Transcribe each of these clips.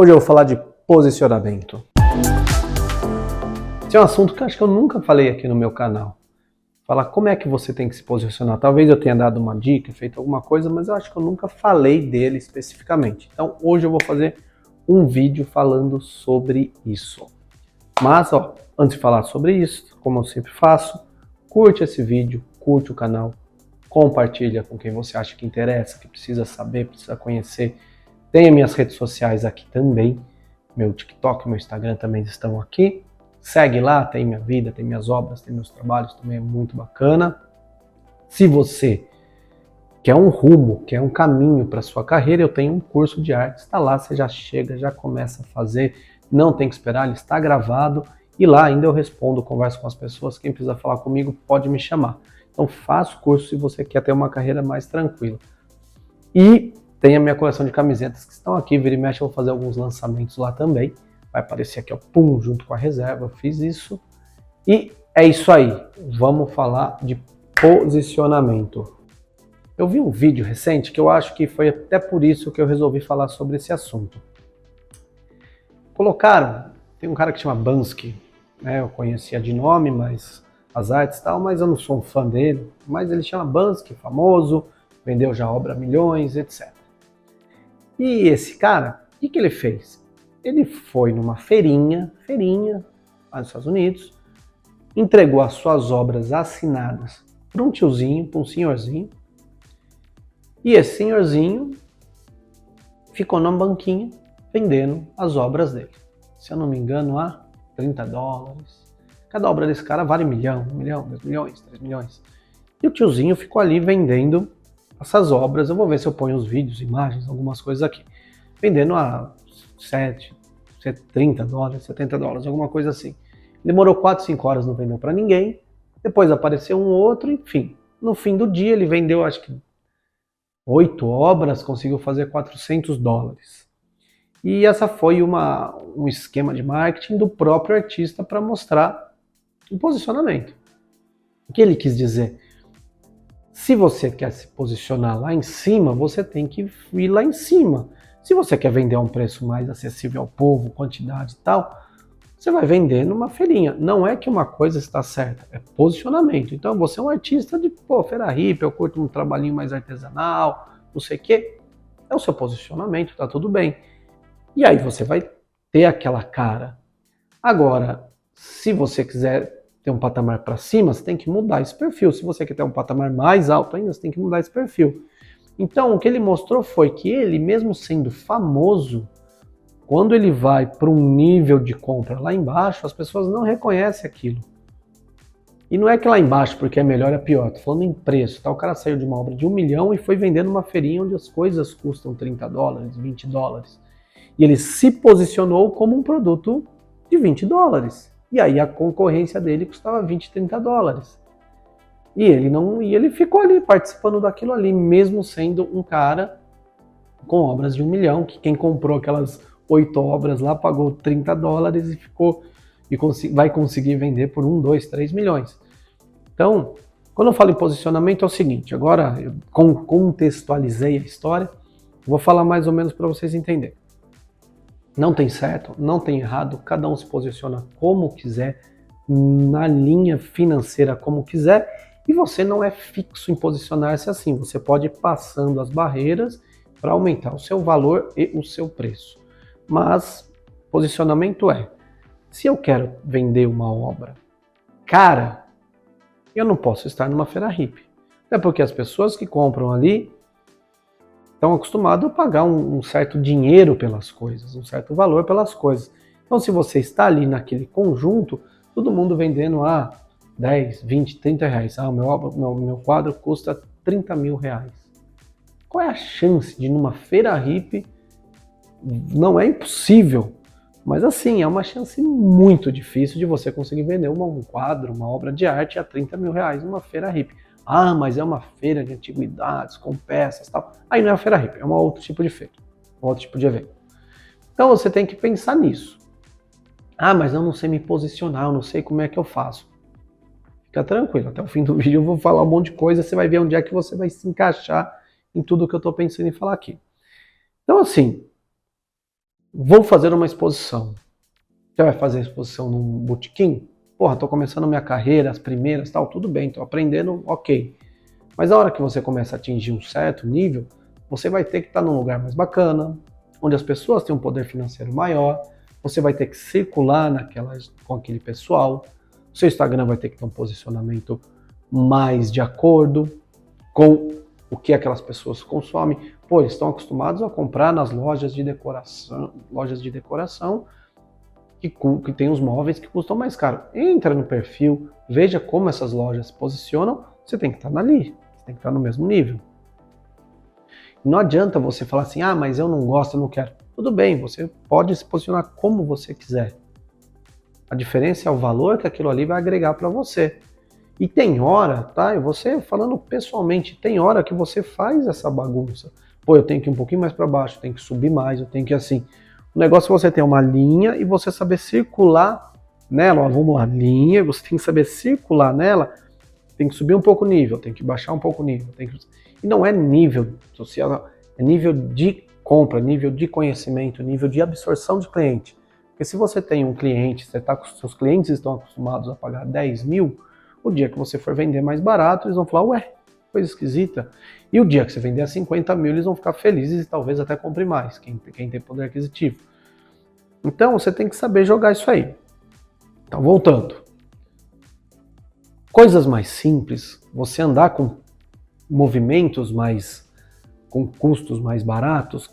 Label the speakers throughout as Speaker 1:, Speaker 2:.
Speaker 1: Hoje eu vou falar de posicionamento. Esse é um assunto que eu acho que eu nunca falei aqui no meu canal. Falar como é que você tem que se posicionar. Talvez eu tenha dado uma dica, feito alguma coisa, mas eu acho que eu nunca falei dele especificamente. Então hoje eu vou fazer um vídeo falando sobre isso. Mas, antes de falar sobre isso, como eu sempre faço, curte esse vídeo, curte o canal, compartilha com quem você acha que interessa, que precisa saber, precisa conhecer. Tem minhas redes sociais aqui também, meu TikTok, meu Instagram também estão aqui. Segue lá, tem minha vida, tem minhas obras, tem meus trabalhos, também é muito bacana. Se você quer um rumo, quer um caminho para sua carreira, eu tenho um curso de artes, está lá, você já chega, já começa a fazer, não tem que esperar, ele está gravado e lá ainda eu respondo, converso com as pessoas, quem precisa falar comigo pode me chamar. Então faça o curso se você quer ter uma carreira mais tranquila. E tem a minha coleção de camisetas que estão aqui, vira e mexe, eu vou fazer alguns lançamentos lá também. Vai aparecer aqui, pum, junto com a reserva, eu fiz isso. E é isso aí, vamos falar de posicionamento. Eu vi um vídeo recente que eu acho que foi até por isso que eu resolvi falar sobre esse assunto. Tem um cara que chama Bansky, né? Eu conhecia de nome, mas as artes e tal, mas eu não sou um fã dele. Mas ele chama Bansky, famoso, vendeu já obra a milhões, etc. E esse cara, o que ele fez? Ele foi numa feirinha lá nos Estados Unidos, entregou as suas obras assinadas para um tiozinho, para um senhorzinho, e esse senhorzinho ficou num banquinho vendendo as obras dele. Se eu não me engano, a $30. Cada obra desse cara vale 1 milhão, 2 milhões, 3 milhões. E o tiozinho ficou ali vendendo essas obras. Eu vou ver se eu ponho os vídeos, imagens, algumas coisas aqui. Vendendo a $30, $70, alguma coisa assim. Demorou 4, 5 horas, não vendeu para ninguém. Depois apareceu um outro, enfim. No fim do dia ele vendeu, acho que 8 obras, conseguiu fazer $400. E essa foi um esquema de marketing do próprio artista para mostrar o posicionamento. O que ele quis dizer? Se você quer se posicionar lá em cima, você tem que ir lá em cima. Se você quer vender a um preço mais acessível ao povo, quantidade e tal, você vai vender numa feirinha. Não é que uma coisa está certa, é posicionamento. Então você é um artista de, feira hippie, eu curto um trabalhinho mais artesanal, não sei o quê. É o seu posicionamento, tá tudo bem. E aí você vai ter aquela cara. Agora, se você quiser ter um patamar para cima, você tem que mudar esse perfil. Se você quer ter um patamar mais alto ainda, você tem que mudar esse perfil. Então, o que ele mostrou foi que ele, mesmo sendo famoso, quando ele vai para um nível de compra lá embaixo, as pessoas não reconhecem aquilo. E não é que lá embaixo, porque é melhor, é pior. Tô falando em preço. Tá? O cara saiu de uma obra de 1 milhão e foi vendendo numa feirinha onde as coisas custam $30, $20. E ele se posicionou como um produto de $20. E aí a concorrência dele custava $20, $30. E ele ficou ali participando daquilo ali, mesmo sendo um cara com obras de 1 milhão, que quem comprou aquelas 8 obras lá pagou $30 e vai conseguir vender por 1, 2, 3 milhões. Então, quando eu falo em posicionamento é o seguinte, agora eu contextualizei a história, vou falar mais ou menos para vocês entenderem. Não tem certo, não tem errado, cada um se posiciona como quiser, na linha financeira como quiser, e você não é fixo em posicionar-se assim, você pode ir passando as barreiras para aumentar o seu valor e o seu preço. Mas posicionamento se eu quero vender uma obra cara, eu não posso estar numa feira hippie. Até porque as pessoas que compram ali estão acostumados a pagar um certo dinheiro pelas coisas, um certo valor pelas coisas. Então se você está ali naquele conjunto, todo mundo vendendo a 10, 20, 30 reais. Meu quadro custa 30 mil reais. Qual é a chance de numa feira hippie? Não é impossível, mas assim, é uma chance muito difícil de você conseguir vender um quadro, uma obra de arte a 30 mil reais numa feira hippie. Ah, mas é uma feira de antiguidades, com peças e tal. Aí não é uma feira hippie, é um outro tipo de feira, um outro tipo de evento. Então você tem que pensar nisso. Ah, mas eu não sei me posicionar, eu não sei como é que eu faço. Fica tranquilo, até o fim do vídeo eu vou falar um monte de coisa, você vai ver onde é que você vai se encaixar em tudo que eu estou pensando em falar aqui. Então assim, Vou fazer uma exposição. Você vai fazer a exposição num botequim? Porra, tô começando minha carreira, as primeiras, tal, tudo bem, tô aprendendo, ok. Mas a hora que você começa a atingir um certo nível, você vai ter que estar num lugar mais bacana, onde as pessoas têm um poder financeiro maior, você vai ter que circular com aquele pessoal, o seu Instagram vai ter que ter um posicionamento mais de acordo com o que aquelas pessoas consomem. Pô, eles estão acostumados a comprar nas lojas de decoração que tem os móveis que custam mais caro. Entra no perfil, veja como essas lojas se posicionam, você tem que estar ali, você tem que estar no mesmo nível. Não adianta você falar assim, ah, mas eu não gosto, eu não quero. Tudo bem, você pode se posicionar como você quiser. A diferença é o valor que aquilo ali vai agregar para você. E tem hora, tá? E você falando pessoalmente, tem hora que você faz essa bagunça. Pô, eu tenho que ir um pouquinho mais para baixo, eu tenho que subir mais, eu tenho que ir assim. O negócio é você ter uma linha e você saber circular nela. Ó, vamos lá, linha, você tem que saber circular nela, tem que subir um pouco o nível, tem que baixar um pouco o nível. E não é nível social, é nível de compra, nível de conhecimento, nível de absorção de cliente. Porque se você tem um cliente, seus clientes estão acostumados a pagar 10 mil, o dia que você for vender mais barato, eles vão falar, ué, coisa esquisita. E o dia que você vender a 50 mil, eles vão ficar felizes e talvez até compre mais, quem tem poder aquisitivo. Então, você tem que saber jogar isso aí. Então, voltando. Coisas mais simples, você andar com movimentos com custos mais baratos.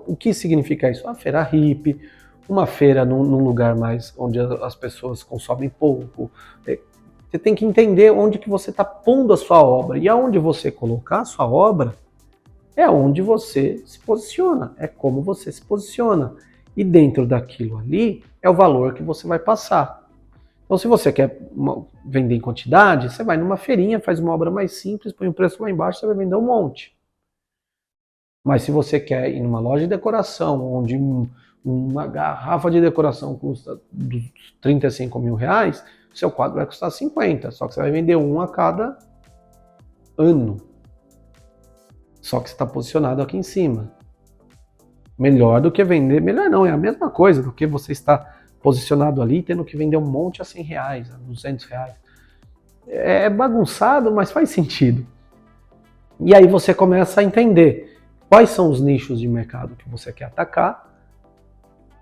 Speaker 1: O que significa isso? Uma feira hippie, uma feira num lugar mais onde as pessoas consomem pouco. Você tem que entender onde que você está pondo a sua obra. E aonde você colocar a sua obra é onde você se posiciona, é como você se posiciona. E dentro daquilo ali é o valor que você vai passar. Então, se você quer vender em quantidade, você vai numa feirinha, faz uma obra mais simples, põe o preço lá embaixo, você vai vender um monte. Mas se você quer ir numa loja de decoração, onde uma garrafa de decoração custa 35 mil reais, seu quadro vai custar 50, só que você vai vender um a cada ano. Só que você está posicionado aqui em cima. Melhor do que vender, melhor não, é a mesma coisa do que você está posicionado ali, tendo que vender um monte a 100 reais, a 200 reais. É bagunçado, mas faz sentido. E aí você começa a entender quais são os nichos de mercado que você quer atacar,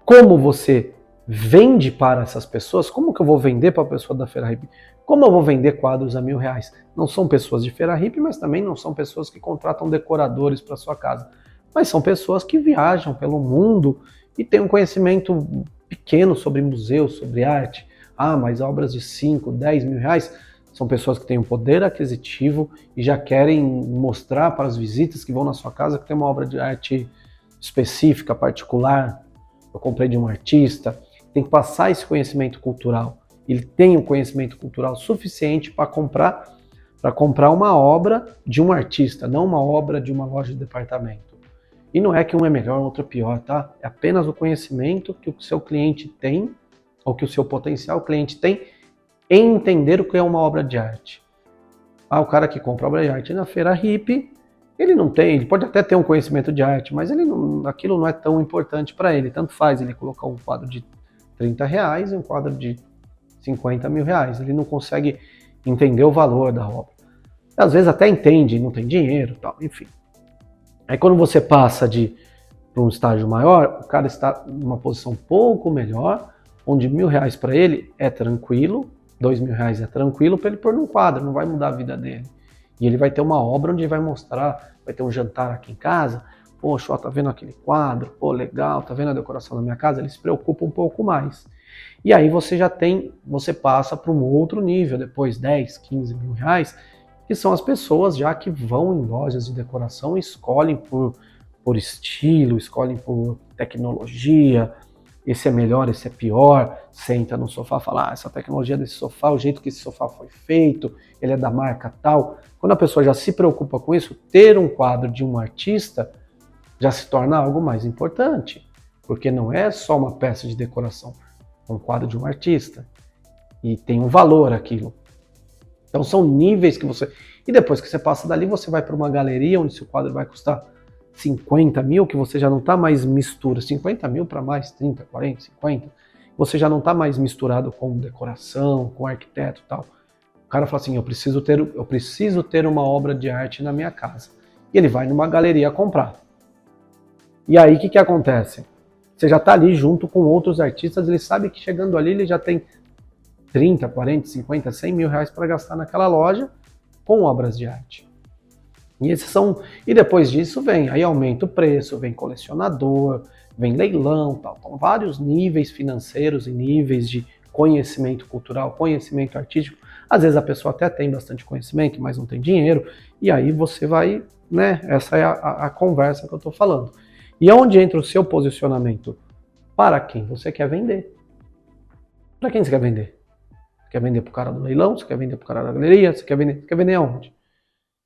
Speaker 1: como você vende para essas pessoas, como que eu vou vender para a pessoa da Feira Hippie? Como eu vou vender quadros a R$1.000? Não são pessoas de Feira Hippie, mas também não são pessoas que contratam decoradores para sua casa. Mas são pessoas que viajam pelo mundo e têm um conhecimento pequeno sobre museus, sobre arte. Ah, mas obras de 5, 10 mil reais são pessoas que têm um poder aquisitivo e já querem mostrar para as visitas que vão na sua casa que tem uma obra de arte específica, particular. Eu comprei de um artista. Tem que passar esse conhecimento cultural. Ele tem um conhecimento cultural suficiente para comprar uma obra de um artista, não uma obra de uma loja de departamento. E não é que um é melhor, outro é pior, tá? É apenas o conhecimento que o seu cliente tem, ou que o seu potencial cliente tem, em entender o que é uma obra de arte. Ah, o cara que compra obra de arte na Feira Hippie, ele pode até ter um conhecimento de arte, mas aquilo não é tão importante para ele. Tanto faz ele colocar um quadro de 30 reais e um quadro de 50 mil reais. Ele não consegue entender o valor da obra. Às vezes até entende, não tem dinheiro, tal, enfim. Aí quando você passa para um estágio maior, o cara está numa posição um pouco melhor, onde R$1.000 para ele é tranquilo, R$2.000 é tranquilo para ele pôr num quadro, não vai mudar a vida dele. E ele vai ter uma obra onde ele vai mostrar, vai ter um jantar aqui em casa, poxa, ó, tá vendo aquele quadro, pô, legal, tá vendo a decoração da minha casa? Ele se preocupa um pouco mais. E aí você passa para um outro nível, depois 10, 15 mil reais, que são as pessoas já que vão em lojas de decoração e escolhem por estilo, escolhem por tecnologia, esse é melhor, esse é pior, senta no sofá e fala, essa tecnologia desse sofá, o jeito que esse sofá foi feito, ele é da marca tal. Quando a pessoa já se preocupa com isso, ter um quadro de um artista já se torna algo mais importante, porque não é só uma peça de decoração, é um quadro de um artista, e tem um valor aquilo. Então são níveis que você... E depois que você passa dali, você vai para uma galeria onde seu quadro vai custar 50 mil, que você já não está mais mistura, 50 mil para mais, 30, 40, 50, você já não está mais misturado com decoração, com arquiteto e tal. O cara fala assim, eu preciso ter uma obra de arte na minha casa. E ele vai numa galeria comprar. E aí o que acontece? Você já está ali junto com outros artistas, ele sabe que chegando ali ele já tem 30, 40, 50, 100 mil reais para gastar naquela loja com obras de arte. E depois disso aí aumenta o preço, vem colecionador, vem leilão, tal. Então, vários níveis financeiros e níveis de conhecimento cultural, conhecimento artístico. Às vezes a pessoa até tem bastante conhecimento, mas não tem dinheiro, e aí você vai, né? Essa é a conversa que eu estou falando. E onde entra o seu posicionamento? Para quem você quer vender? Para quem você quer vender? Você quer vender para o cara do leilão? Você quer vender para o cara da galeria? Você quer vender aonde?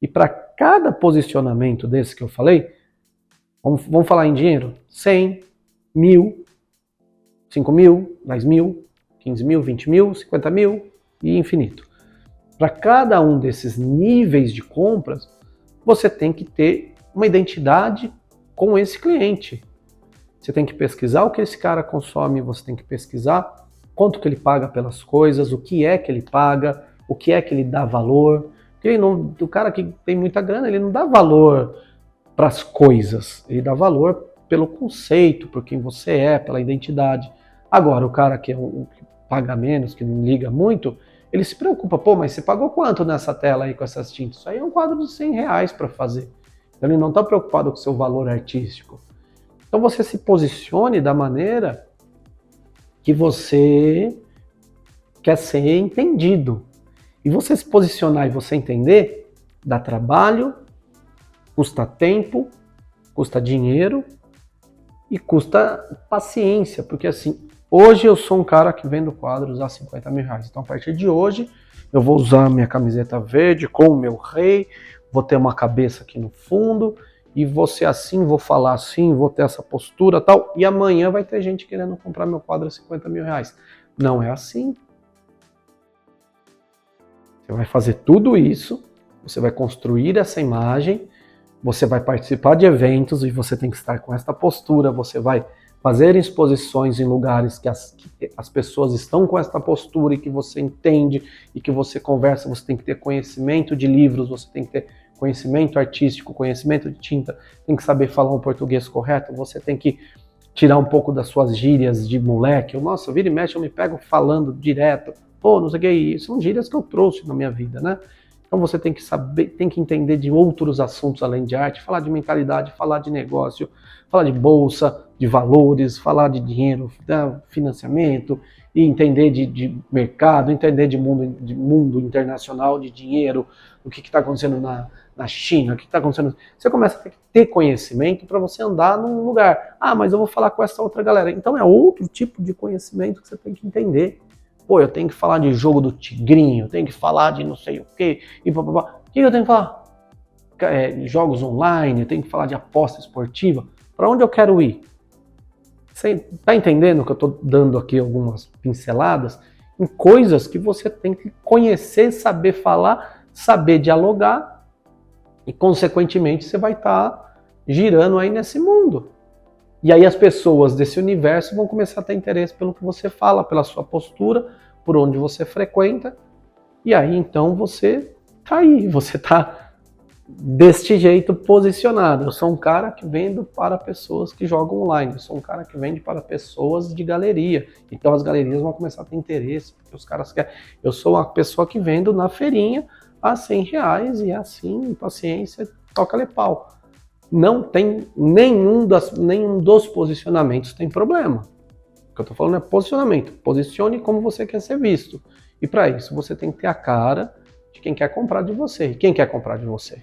Speaker 1: E para cada posicionamento desse que eu falei, vamos falar em dinheiro, 100, 1000, 5 mil, 10 mil, 15 mil, 20 mil, 50 mil e infinito. Para cada um desses níveis de compras, você tem que ter uma identidade com esse cliente. Você tem que pesquisar o que esse cara consome, você tem que pesquisar quanto que ele paga pelas coisas, o que é que ele paga, o que é que ele dá valor. O cara que tem muita grana, ele não dá valor para as coisas, ele dá valor pelo conceito, por quem você é, pela identidade. Agora, o cara que paga menos, que não liga muito, ele se preocupa, pô, mas você pagou quanto nessa tela aí com essas tintas? Isso aí é um quadro de 100 reais para fazer. Então, ele não está preocupado com o seu valor artístico. Então você se posicione da maneira que você quer ser entendido. E você se posicionar e você entender, dá trabalho, custa tempo, custa dinheiro e custa paciência. Porque assim, hoje eu sou um cara que vendo quadros a 50 mil reais. Então a partir de hoje eu vou usar minha camiseta verde com o meu rei, vou ter uma cabeça aqui no fundo e vou ser assim, vou falar assim, vou ter essa postura tal. E amanhã vai ter gente querendo comprar meu quadro a 50 mil reais. Não é assim. Você vai fazer tudo isso, você vai construir essa imagem, você vai participar de eventos e você tem que estar com esta postura, você vai fazer exposições em lugares que as pessoas estão com esta postura e que você entende e que você conversa, você tem que ter conhecimento de livros, você tem que ter conhecimento artístico, conhecimento de tinta, tem que saber falar um português correto, você tem que tirar um pouco das suas gírias de moleque. Nossa, vira e mexe, eu me pego falando direto. Pô, não sei o que, isso são gírias que eu trouxe na minha vida, né? Então você tem que saber, tem que entender de outros assuntos além de arte, falar de mentalidade, falar de negócio, falar de bolsa, de valores, falar de dinheiro, financiamento, e entender de mercado, entender de mundo internacional, de dinheiro, o que está acontecendo na China, o que está acontecendo. Você começa a ter conhecimento para você andar num lugar. Ah, mas eu vou falar com essa outra galera. Então é outro tipo de conhecimento que você tem que entender. Pô, eu tenho que falar de jogo do tigrinho, eu tenho que falar de não sei o quê, e blá. O que eu tenho que falar? Jogos online, eu tenho que falar de aposta esportiva. Para onde eu quero ir? Você tá entendendo que eu estou dando aqui algumas pinceladas em coisas que você tem que conhecer, saber falar, saber dialogar e, consequentemente, você vai estar girando aí nesse mundo. E aí as pessoas desse universo vão começar a ter interesse pelo que você fala, pela sua postura, por onde você frequenta. E aí então você tá aí, você tá deste jeito posicionado. Eu sou um cara que vendo para pessoas que jogam online, eu sou um cara que vende para pessoas de galeria. Então as galerias vão começar a ter interesse, porque os caras querem. Eu sou uma pessoa que vendo na feirinha a 100 reais e assim, paciência, toca-lhe pau. Não tem nenhum dos posicionamentos tem problema. O que eu estou falando é posicionamento. Posicione como você quer ser visto. E para isso você tem que ter a cara de quem quer comprar de você. E quem quer comprar de você?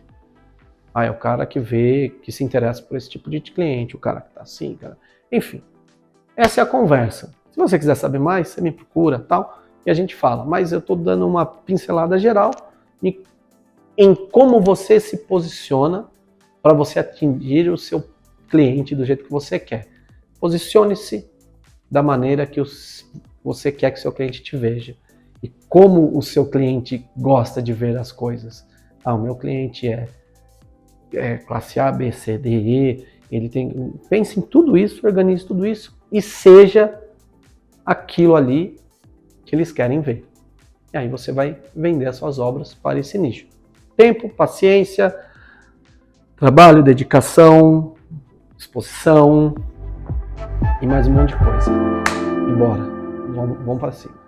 Speaker 1: Ah, é o cara que vê, que se interessa por esse tipo de cliente, o cara que está assim, cara. Enfim, essa é a conversa. Se você quiser saber mais, você me procura, tal, e a gente fala. Mas eu estou dando uma pincelada geral em como você se posiciona para você atingir o seu cliente do jeito que você quer. Posicione-se da maneira que você quer que o seu cliente te veja. E como o seu cliente gosta de ver as coisas. Ah, o meu cliente é classe A, B, C, D, E. Ele tem, pense em tudo isso, organize tudo isso e seja aquilo ali que eles querem ver. E aí você vai vender as suas obras para esse nicho. Tempo, paciência, trabalho, dedicação, exposição e mais um monte de coisa. E bora, vamos para cima.